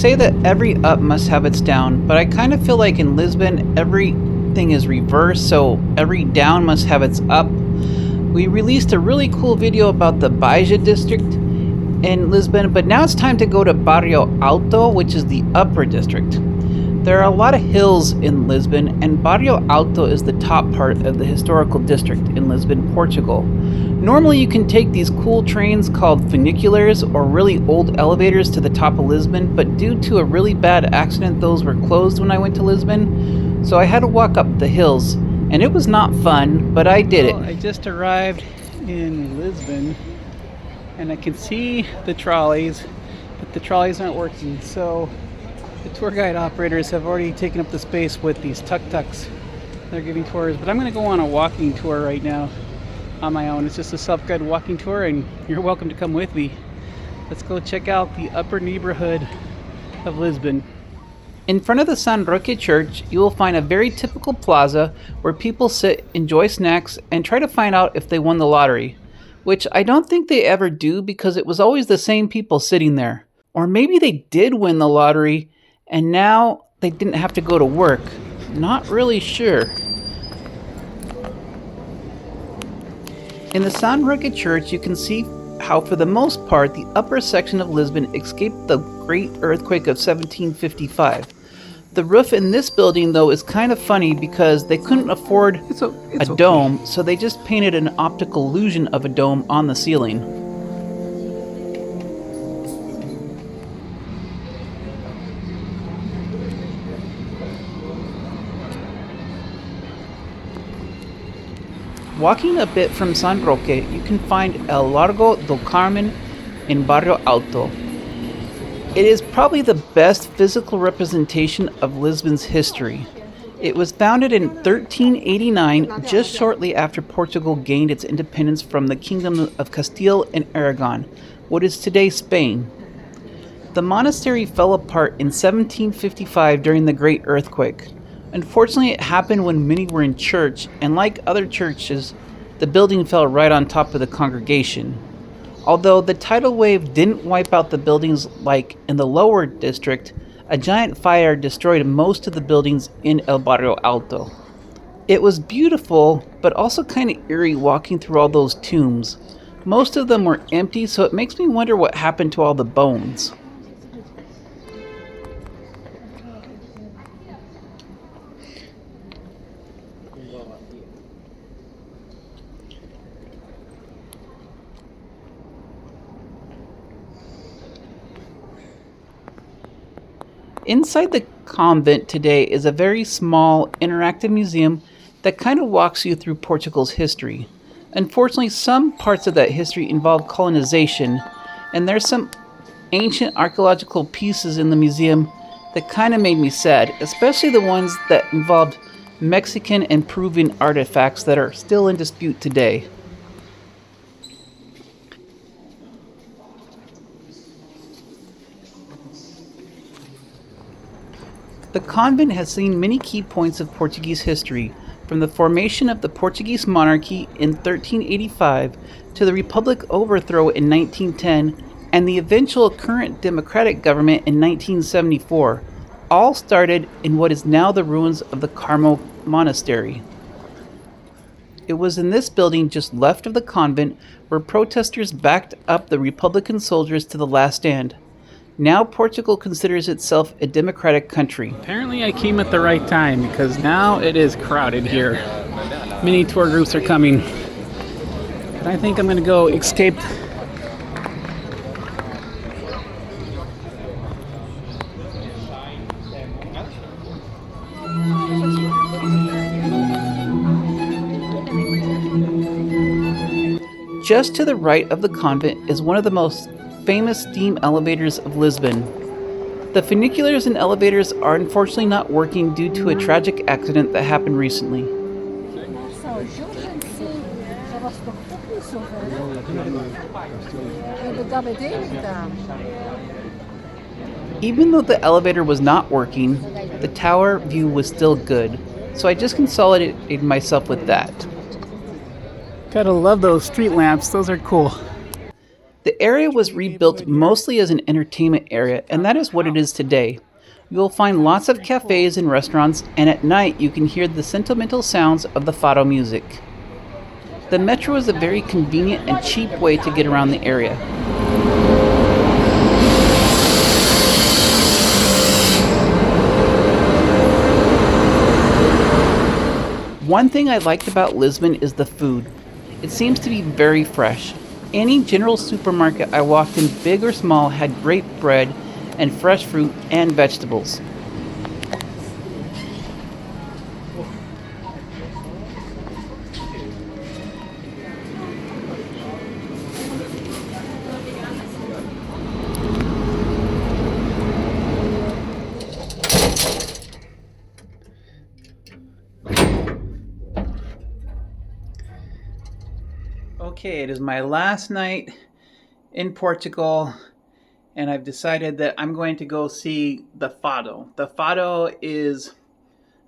say that every up must have its down, but I kind of feel like in Lisbon, everything is reversed, so every down must have its up. We released a really cool video about the Baja district in Lisbon, but now it's time to go to Barrio Alto, which is the upper district. There are a lot of hills in Lisbon, and Barrio Alto is the top part of the historical district in Lisbon, Portugal. Normally you can take these cool trains called funiculars or really old elevators to the top of Lisbon, but due to a really bad accident those were closed when I went to Lisbon, so I had to walk up the hills, and it was not fun, but I did it. I just arrived in Lisbon, and I can see the trolleys, but the trolleys aren't working, so the tour guide operators have already taken up the space with these tuk-tuks. They're giving tours, but I'm going to go on a walking tour right now on my own. It's just a self-guided walking tour, and you're welcome to come with me. Let's go check out the upper neighborhood of Lisbon. In front of the San Roque Church, you will find a very typical plaza where people sit, enjoy snacks, and try to find out if they won the lottery, which I don't think they ever do because it was always the same people sitting there. Or maybe they did win the lottery and now they didn't have to go to work. Not really sure. In the San Roque Church, you can see how for the most part the upper section of Lisbon escaped the great earthquake of 1755. The roof in this building though is kind of funny because they couldn't afford a dome, so they just painted an optical illusion of a dome on the ceiling. Walking a bit from San Roque, you can find El Largo do Carmen in Barrio Alto. It is probably the best physical representation of Lisbon's history. It was founded in 1389, just shortly after Portugal gained its independence from the Kingdom of Castile and Aragon, what is today Spain. The monastery fell apart in 1755 during the Great Earthquake. Unfortunately, it happened when many were in church, and like other churches, the building fell right on top of the congregation. Although the tidal wave didn't wipe out the buildings like in the lower district, a giant fire destroyed most of the buildings in El Barrio Alto. It was beautiful, but also kind of eerie walking through all those tombs. Most of them were empty, so it makes me wonder what happened to all the bones. Inside the convent today is a very small, interactive museum that kind of walks you through Portugal's history. Unfortunately, some parts of that history involve colonization, and there's some ancient archaeological pieces in the museum that kind of made me sad, especially the ones that involved Mexican and Peruvian artifacts that are still in dispute today. The convent has seen many key points of Portuguese history, from the formation of the Portuguese monarchy in 1385 to the Republic overthrow in 1910 and the eventual current democratic government in 1974, all started in what is now the ruins of the Carmel Monastery. It was in this building just left of the convent where protesters backed up the Republican soldiers to the last stand. Now Portugal considers itself a democratic country. Apparently I came at the right time because now it is crowded here. Many tour groups are coming. And I think I'm going to go escape. Just to the right of the convent is one of the most famous steam elevators of Lisbon. The funiculars and elevators are unfortunately not working due to a tragic accident that happened recently. Even though the elevator was not working, the tower view was still good, so I just consolidated myself with that. Gotta love those street lamps, those are cool. The area was rebuilt mostly as an entertainment area, and that is what it is today. You will find lots of cafes and restaurants, and at night you can hear the sentimental sounds of the fado music. The metro is a very convenient and cheap way to get around the area. One thing I liked about Lisbon is the food. It seems to be very fresh. Any general supermarket I walked in, big or small, had great bread and fresh fruit and vegetables. Okay, it is my last night in Portugal, and I've decided that I'm going to go see the fado. The fado is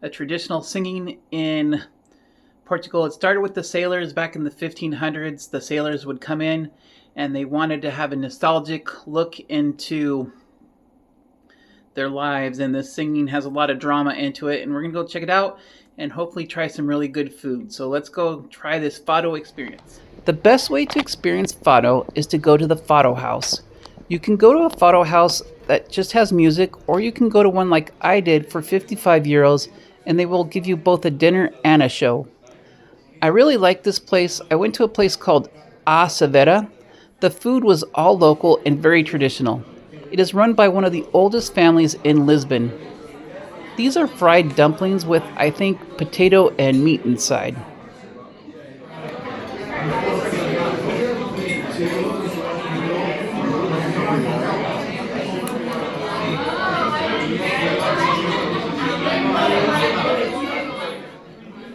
a traditional singing in Portugal. It started with the sailors back in the 1500s. The sailors would come in and they wanted to have a nostalgic look into their lives, and this singing has a lot of drama into it, and we're going to go check it out and hopefully try some really good food. So let's go try this fado experience. The best way to experience fado is to go to the fado house. You can go to a fado house that just has music, or you can go to one like I did for 55 euros, and they will give you both a dinner and a show. I really like this place. I went to a place called A Savera. The food was all local and very traditional. It is run by one of the oldest families in Lisbon. These are fried dumplings with, I think, potato and meat inside.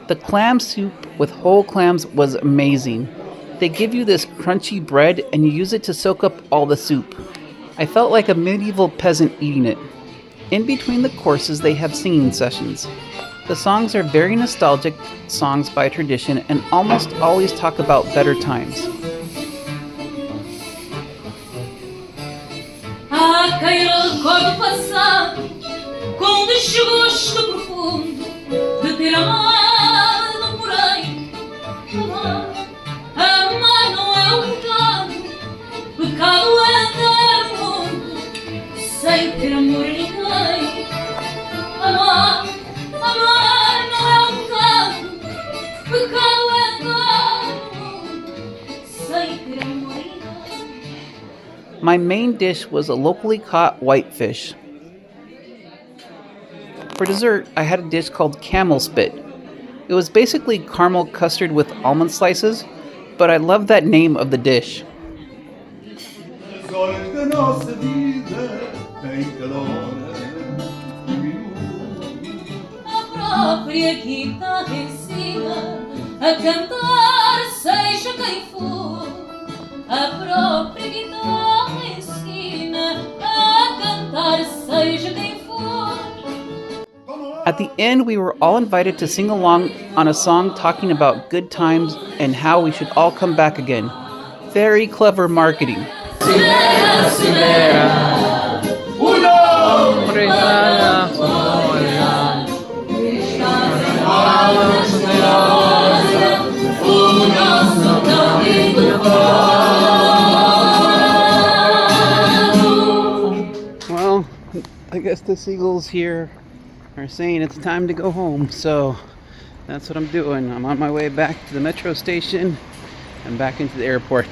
The clam soup with whole clams was amazing. They give you this crunchy bread and you use it to soak up all the soup. I felt like a medieval peasant eating it. In between the courses, they have singing sessions. The songs are very nostalgic songs by tradition and almost always talk about better times. My main dish was a locally caught whitefish. For dessert, I had a dish called camel spit. It was basically caramel custard with almond slices, but I love that name of the dish. At the end, we were all invited to sing along on a song talking about good times and how we should all come back again. Very clever marketing. Well, I guess the seagulls here are saying it's time to go home, so that's what I'm doing. I'm on my way back to the metro station and back into the airport.